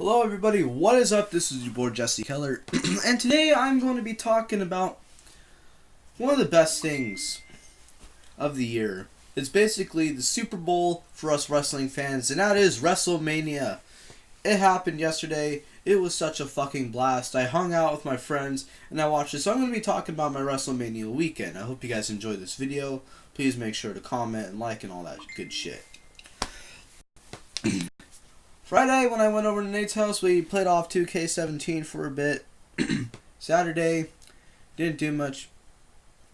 Hello everybody, what is up? This is your boy Jesse Keller, and today I'm going to be talking about one of the best things of the year. It's basically the Super Bowl for us wrestling fans, and that is Wrestlemania. It happened yesterday. It was such a fucking blast. I hung out with my friends and I watched it, so I'm going to be talking about my Wrestlemania weekend. I hope you guys enjoyed this video. Please make sure to comment and like and all that good shit. Friday, when I went over to Nate's house, we played off 2K17 for a bit. Saturday, didn't do much.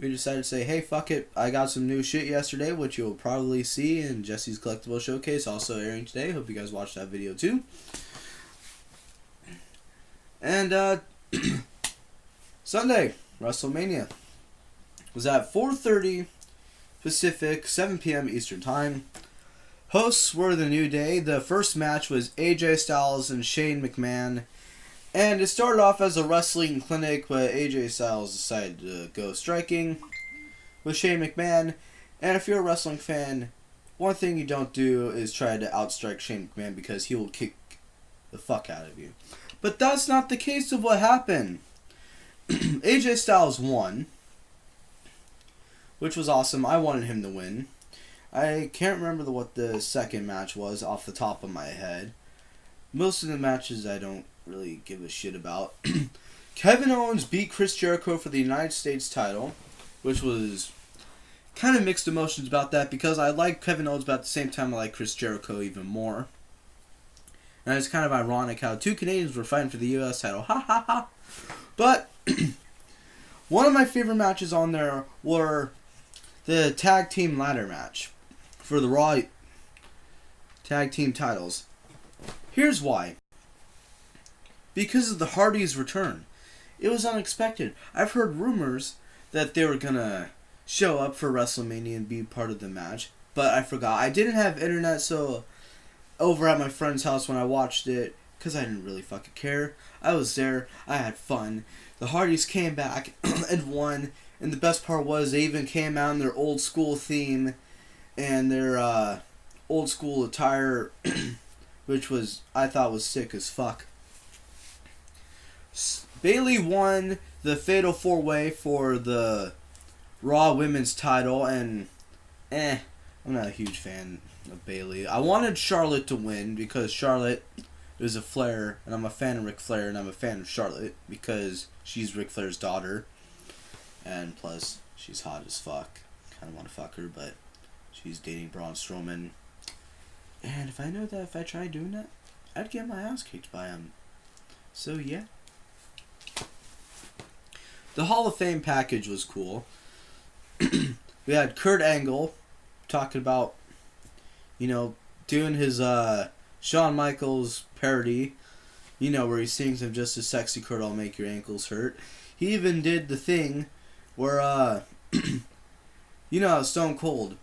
We decided to say, hey, fuck it. I got some new shit yesterday, which you'll probably see in Jesse's Collectible Showcase, also airing today. Hope you guys watched that video too. And, Sunday, Wrestlemania was at 4:30 Pacific, 7 p.m. Eastern Time. Hosts were the New Day. The first match was AJ Styles and Shane McMahon. And it started off as a wrestling clinic, but AJ Styles decided to go striking with Shane McMahon. And if you're a wrestling fan, one thing you don't do is try to outstrike Shane McMahon because he will kick the fuck out of you. But that's not the case of what happened. AJ Styles won, which was awesome. I wanted him to win. I can't remember what the second match was off the top of my head. Most of the matches I don't really give a shit about. Kevin Owens beat Chris Jericho for the United States title, which was kind of mixed emotions about that because I like Kevin Owens, but at the same time I like Chris Jericho even more. And it's kind of ironic how two Canadians were fighting for the U.S. title. Ha ha ha. But one of my favorite matches on there were the tag team ladder match for the Raw tag team titles. Here's why. Because of the Hardys' return. It was unexpected. I've heard rumors that they were gonna show up for WrestleMania and be part of the match, but I forgot. I didn't have internet, so over at my friend's house when I watched it, because I didn't really fucking care. I was there. I had fun. The Hardys came back and won. And the best part was they even came out in their old school theme and their old school attire, which was I thought was sick as fuck. Bayley won the Fatal 4-Way for the Raw Women's title, and I'm not a huge fan of Bayley. I wanted Charlotte to win because Charlotte is a Flair, and I'm a fan of Ric Flair, and I'm a fan of Charlotte because she's Ric Flair's daughter. And plus, she's hot as fuck. Kind of want to fuck her, but she's dating Braun Strowman. And if I know that if I tried doing that, I'd get my ass kicked by him. So, yeah. The Hall of Fame package was cool. We had Kurt Angle talking about, doing his Shawn Michaels parody. Where he sings, "I'm just a sexy Kurt, I'll make your ankles hurt." He even did the thing where, how Stone Cold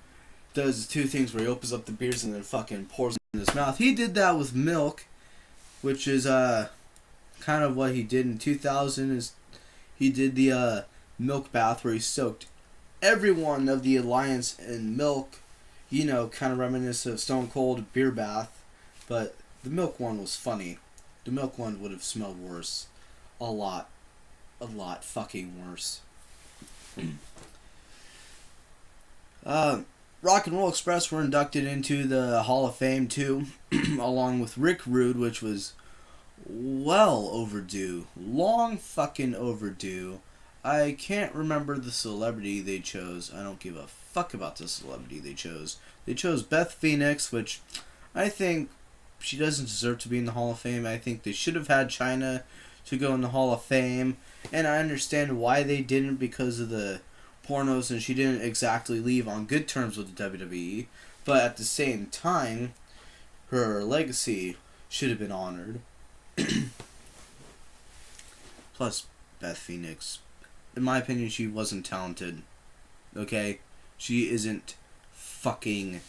does two things where he opens up the beers and then fucking pours it in his mouth. He did that with milk, which is, kind of what he did in 2000 is he did the, milk bath where he soaked everyone of the Alliance in milk, kind of reminiscent of Stone Cold beer bath, but the milk one was funny. The milk one would have smelled worse. A lot fucking worse. Rock and Roll Express were inducted into the Hall of Fame too, along with Rick Rude, which was well overdue. Long fucking overdue. I can't remember the celebrity they chose. I don't give a fuck about the celebrity they chose. They chose Beth Phoenix, which I think she doesn't deserve to be in the Hall of Fame. I think they should have had Chyna to go in the Hall of Fame, and I understand why they didn't because of the pornos, and she didn't exactly leave on good terms with the WWE, but at the same time, her legacy should have been honored. Plus, Beth Phoenix, in my opinion, she wasn't talented, okay? She isn't fucking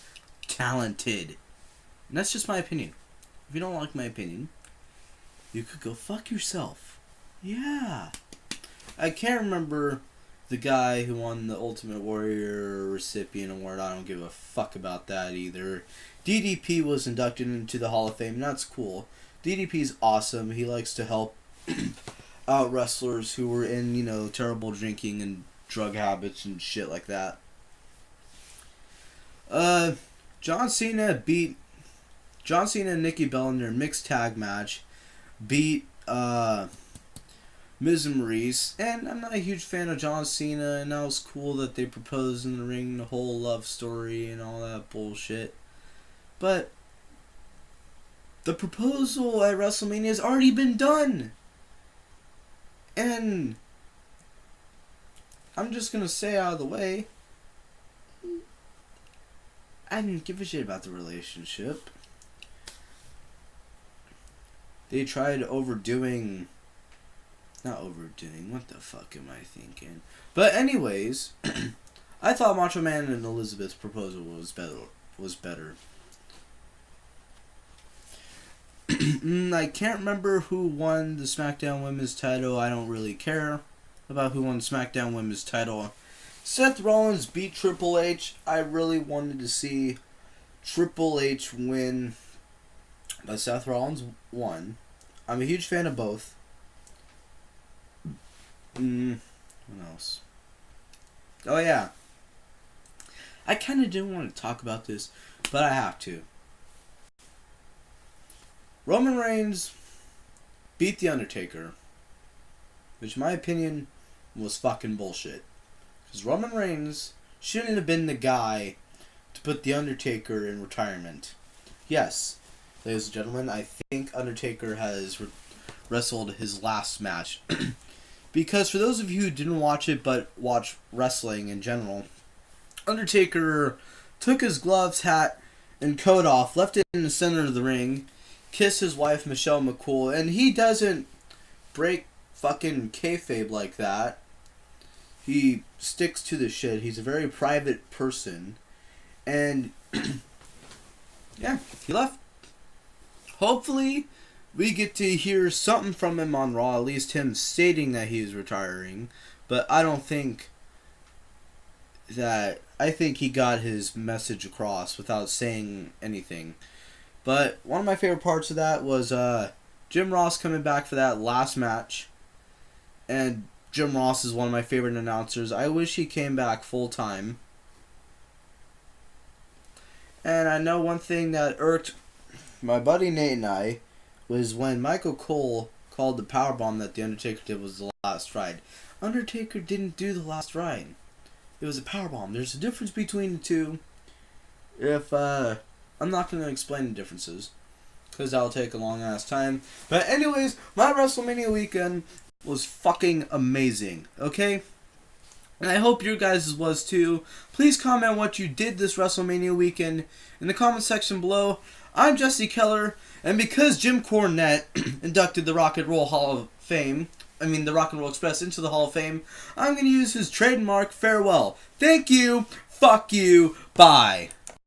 talented, and that's just my opinion. If you don't like my opinion, you could go fuck yourself. Yeah. I can't remember the guy who won the Ultimate Warrior recipient award. I don't give a fuck about that either. DDP was inducted into the Hall of Fame, and that's cool. DDP's awesome. He likes to help out wrestlers who were in, terrible drinking and drug habits and shit like that. John Cena and Nikki Bella in their mixed tag match. Beat Miz and Maurice. And I'm not a huge fan of John Cena, and that was cool that they proposed in the ring, the whole love story and all that bullshit. But the proposal at WrestleMania has already been done. And I'm just going to say out of the way, I didn't give a shit about the relationship. They tried not overdoing, what the fuck am I thinking? But anyways, I thought Macho Man and Elizabeth's proposal was better. I can't remember who won the SmackDown Women's title. I don't really care about who won the SmackDown Women's title. Seth Rollins beat Triple H. I really wanted to see Triple H win, but Seth Rollins won. I'm a huge fan of both. What else? Oh yeah. I kind of didn't want to talk about this, but I have to. Roman Reigns beat The Undertaker, which in my opinion was fucking bullshit. Because Roman Reigns shouldn't have been the guy to put The Undertaker in retirement. Yes, ladies and gentlemen, I think Undertaker has wrestled his last match. Because for those of you who didn't watch it but watch wrestling in general, Undertaker took his gloves, hat, and coat off, left it in the center of the ring, kissed his wife Michelle McCool, and he doesn't break fucking kayfabe like that. He sticks to the shit. He's a very private person. And yeah, he left. Hopefully we get to hear something from him on Raw, at least him stating that he's retiring. But I don't think that... I think he got his message across without saying anything. But one of my favorite parts of that was Jim Ross coming back for that last match. And Jim Ross is one of my favorite announcers. I wish he came back full time. And I know one thing that irked my buddy Nate and I was when Michael Cole called the powerbomb that The Undertaker did was the last ride. Undertaker didn't do the last ride. It was a powerbomb. There's a difference between the two. I'm not going to explain the differences, because that'll take a long ass time. But anyways, my WrestleMania weekend was fucking amazing, okay? And I hope your guys' was too. Please comment what you did this WrestleMania weekend in the comment section below. I'm Jesse Keller, and because Jim Cornette inducted the Rock and Roll Express into the Hall of Fame, I'm going to use his trademark farewell. Thank you, fuck you, bye.